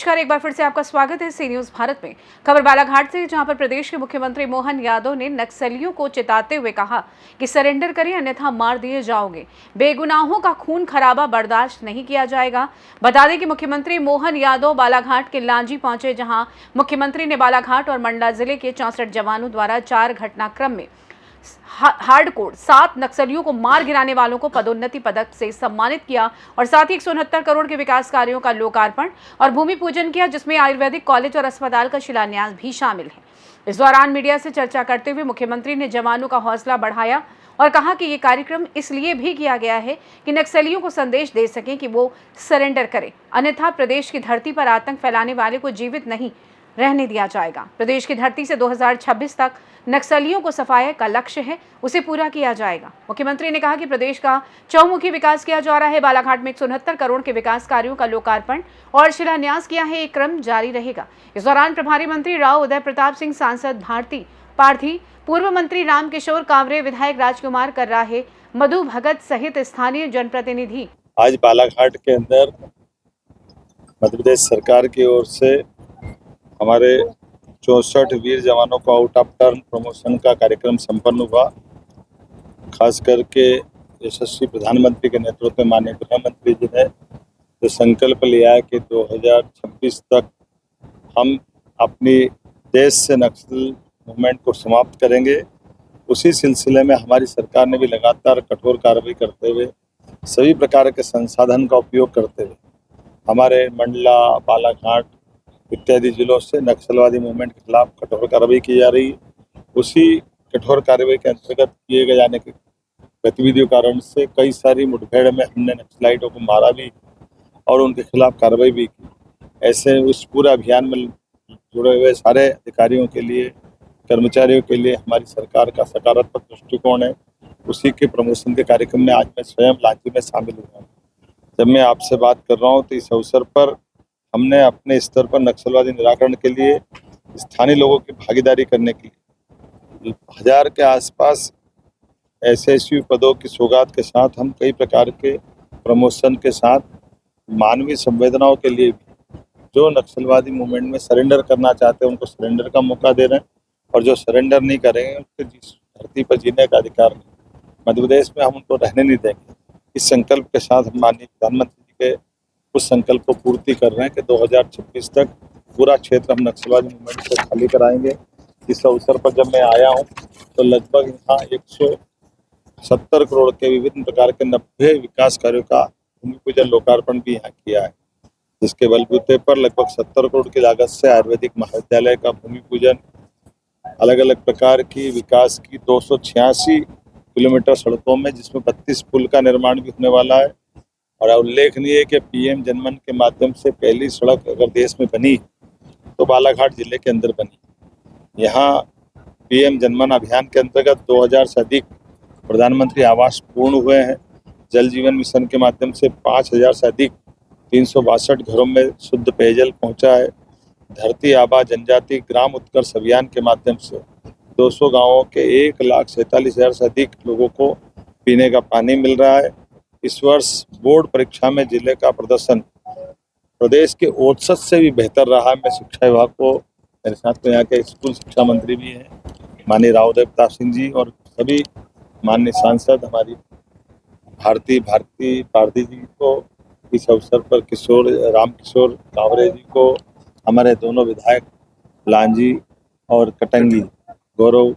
नमस्कार, एक बार फिर से आपका स्वागत है सी न्यूज भारत में। खबर बालाघाट से, जहां पर प्रदेश के मुख्यमंत्री मोहन यादव ने नक्सलियों को चेताते हुए कहा कि सरेंडर करें अन्यथा मार दिए जाओगे। बेगुनाहों का खून खराबा बर्दाश्त नहीं किया जाएगा। बता दें कि मुख्यमंत्री मोहन यादव बालाघाट के लांजी पहुंचे, जहां मुख्यमंत्री ने बालाघाट और मंडला जिले के 64 जवानों द्वारा 4 घटनाक्रम में हार्डकोर 7 नक्सलियों को मार गिराने वालों को पदोन्नति पदक से सम्मानित किया और साथ ही 169 करोड़ के विकास कार्यों का लोकार्पण और भूमि पूजन किया, जिसमें आयुर्वेदिक कॉलेज और अस्पताल का शिलान्यास भी शामिल है। इस दौरान मीडिया से चर्चा करते हुए मुख्यमंत्री ने जवानों का हौसला बढ़ाया और कहा कि ये कार्यक्रम इसलिए भी किया गया है कि नक्सलियों को संदेश दे सकें कि वो सरेंडर करें, अन्यथा प्रदेश की धरती पर आतंक फैलाने वाले को जीवित नहीं रहने दिया जाएगा। प्रदेश की धरती से 2026 तक नक्सलियों को सफाया का लक्ष्य है, उसे पूरा किया जाएगा। मुख्यमंत्री ने कहा कि प्रदेश का चौमुखी विकास किया जा रहा है। बालाघाट में 169 करोड़ के विकास कार्यों का लोकार्पण और शिलान्यास किया है। एक क्रम जारी रहेगा। इस दौरान प्रभारी मंत्री राव उदय प्रताप सिंह, सांसद भारती पारधी, पूर्व मंत्री रामकिशोर कांवरे, विधायक राजकुमार कर्राहे, मधु भगत सहित स्थानीय जनप्रतिनिधि आज बालाघाट के अंदर मध्य प्रदेश सरकार की ओर से हमारे 64 वीर जवानों को आउट ऑफ टर्न प्रमोशन का कार्यक्रम संपन्न हुआ। खास करके यशस्वी प्रधानमंत्री के नेतृत्व में माननीय गृह मंत्री जी ने जो संकल्प लिया है कि 2026 तक हम अपनी देश से नक्सल मूवमेंट को समाप्त करेंगे, उसी सिलसिले में हमारी सरकार ने भी लगातार कठोर कार्रवाई करते हुए सभी प्रकार के संसाधन का उपयोग करते हुए हमारे मंडला, बालाघाट इत्यादि जिलों से नक्सलवादी मूवमेंट के खिलाफ कठोर कार्रवाई की जा रही है। उसी कठोर कार्रवाई के अंतर्गत किए गए जाने के गतिविधियों कारण से कई सारी मुठभेड़ में हमने नक्सलाइटों को मारा भी और उनके खिलाफ कार्रवाई भी की। ऐसे उस पूरे अभियान में जुड़े हुए सारे अधिकारियों के लिए, कर्मचारियों के लिए हमारी सरकार का सकारात्मक दृष्टिकोण है। उसी के प्रमोशन के कार्यक्रम में आज मैं स्वयं लांजी में शामिल हुआ हूँ। जब मैं आपसे बात कर रहा हूँ तो इस अवसर पर हमने अपने स्तर पर नक्सलवादी निराकरण के लिए स्थानीय लोगों की भागीदारी करने के लिए 1000 के आसपास एसएसयू पदों की सौगात के साथ हम कई प्रकार के प्रमोशन के साथ मानवीय संवेदनाओं के लिए भी जो नक्सलवादी मूवमेंट में सरेंडर करना चाहते हैं उनको सरेंडर का मौका दे रहे हैं, और जो सरेंडर नहीं करेंगे उनके जिस धरती पर जीने का अधिकार नहीं, मध्य प्रदेश में हम उनको रहने नहीं देंगे। इस संकल्प के साथ हम माननीय प्रधानमंत्री जी के उस संकल्प को पूर्ति कर रहे हैं कि 2026 तक पूरा क्षेत्र हम नक्सलवादी मूवमेंट से खाली कराएंगे। इस अवसर पर जब मैं आया हूं तो लगभग यहाँ 170 करोड़ के विभिन्न प्रकार के 90 विकास कार्यों का भूमि पूजन लोकार्पण भी यहाँ किया है, जिसके बलबूते पर लगभग 70 करोड़ की लागत से आयुर्वेदिक महाविद्यालय का भूमि पूजन, अलग अलग प्रकार की विकास की 286 किलोमीटर सड़कों में, जिसमें 32 पुल का निर्माण भी होने वाला है। और उल्लेखनीय है कि पीएम जनमन के माध्यम से पहली सड़क अगर देश में बनी तो बालाघाट जिले के अंदर बनी। यहाँ पीएम जनमन अभियान के अंतर्गत 2000 से अधिक प्रधानमंत्री आवास पूर्ण हुए हैं। जल जीवन मिशन के माध्यम से 5000 से अधिक 362 घरों में शुद्ध पेयजल पहुंचा है। धरती आबा जनजाति ग्राम उत्कर्ष अभियान के माध्यम से 200 गांवों के 1,47,000 से अधिक लोगों को पीने का पानी मिल रहा है। इस वर्ष बोर्ड परीक्षा में जिले का प्रदर्शन प्रदेश के औसत से भी बेहतर रहा है। मैं शिक्षा विभाग को, मेरे साथ में यहाँ के स्कूल शिक्षा मंत्री भी हैं माननीय राव उदय प्रताप सिंह जी, और सभी माननीय सांसद हमारी भारती पारधी जी को, इस अवसर पर रामकिशोर कांवरे जी को, हमारे दोनों विधायक लांजी और कटंगी गौरव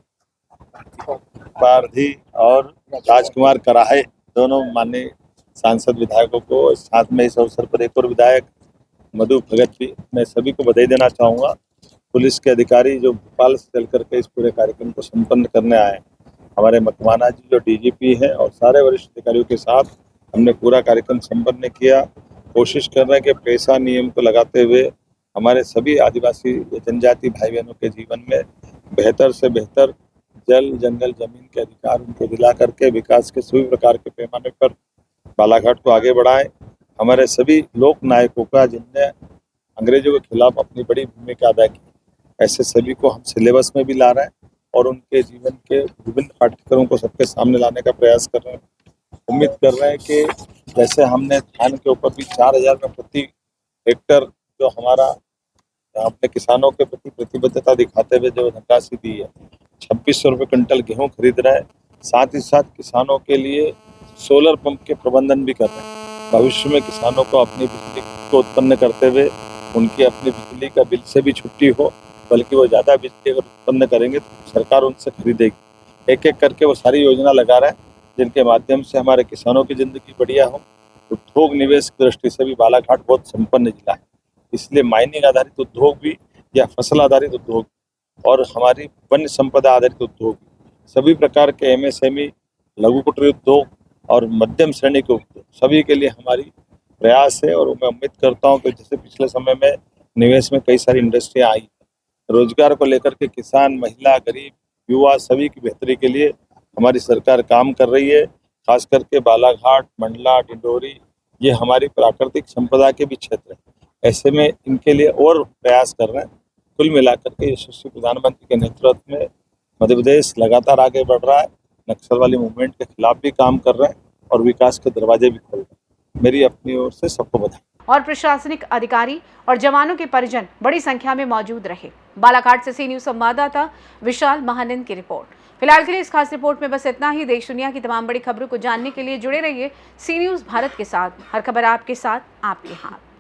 पारधी और राजकुमार कराहे, दोनों माननीय सांसद विधायकों को, साथ में इस अवसर पर एक और विधायक मधु भगत भी, मैं सभी को बधाई देना चाहूँगा। पुलिस के अधिकारी जो भोपाल से चल करके इस पूरे कार्यक्रम को संपन्न करने आए, हमारे मकवाना जी जो डीजीपी हैं, और सारे वरिष्ठ अधिकारियों के साथ हमने पूरा कार्यक्रम संपन्न किया। कोशिश कर रहे हैं कि पेशा नियम को लगाते हुए हमारे सभी आदिवासी जनजाति भाई बहनों के जीवन में बेहतर से बेहतर जल, जंगल, जमीन के अधिकार उनको दिला करके विकास के सभी प्रकार के पैमाने पर बालाघाट को आगे बढ़ाएं। हमारे सभी लोक नायकों का, जिनने अंग्रेजों के खिलाफ अपनी बड़ी भूमिका अदा की, ऐसे सभी को हम सिलेबस में भी ला रहे हैं और उनके जीवन के विभिन्न पाठ्यक्रमों को सबके सामने लाने का प्रयास कर रहे हैं। उम्मीद कर रहे हैं कि जैसे हमने धान के ऊपर भी 4000 में प्रति हेक्टर जो हमारा अपने किसानों के प्रति प्रतिबद्धता दिखाते हुए जो धनराशि दी है, 2600 रुपये क्विंटल गेहूं खरीद रहा है। साथ ही साथ किसानों के लिए सोलर पंप के प्रबंधन भी कर रहे हैं। भविष्य में किसानों को अपनी बिजली को उत्पन्न करते हुए उनकी अपनी बिजली का बिल से भी छुट्टी हो, बल्कि वो ज़्यादा बिजली अगर उत्पन्न करेंगे तो सरकार उनसे खरीदेगी। एक एक करके वो सारी योजना लगा रहा है, जिनके माध्यम से हमारे किसानों की ज़िंदगी बढ़िया हो। उद्योग निवेश की दृष्टि से भी बालाघाट बहुत संपन्न जिला है, इसलिए माइनिंग आधारित उद्योग भी या फसल आधारित उद्योग और हमारी वन्य संपदा आधारित उद्योग सभी प्रकार के एमएसएमई, लघु कुटीर उद्योग और मध्यम श्रेणी के उद्योग सभी के लिए हमारी प्रयास है। और मैं उम्मीद करता हूं कि जैसे पिछले समय में निवेश में कई सारी इंडस्ट्रियां आई, रोजगार को लेकर के किसान, महिला, गरीब, युवा सभी की बेहतरी के लिए हमारी सरकार काम कर रही है। खास करके बालाघाट, मंडला, डिंडोरी ये हमारी प्राकृतिक संपदा के भी क्षेत्र है। ऐसे में इनके लिए और प्रयास कर रहे हैं। कुल मिलाकर के यशस्वी प्रधानमंत्री के नेतृत्व में मध्य प्रदेश लगातार आगे बढ़ रहा है। नक्सल वाली मूवमेंट के खिलाफ भी काम कर रहे हैं और विकास के दरवाजे भी खोल रहे हैं। मेरी अपनी ओर से सबको बधाई। और प्रशासनिक अधिकारी और जवानों के परिजन बड़ी संख्या में मौजूद रहे। बालाघाट से सी न्यूज संवाददाता विशाल महानंद की रिपोर्ट। फिलहाल के लिए इस खास रिपोर्ट में बस इतना ही। देश दुनिया की तमाम बड़ी खबरों को जानने के लिए जुड़े रहिए सी न्यूज भारत के साथ। हर खबर आपके साथ, आपके हाथ।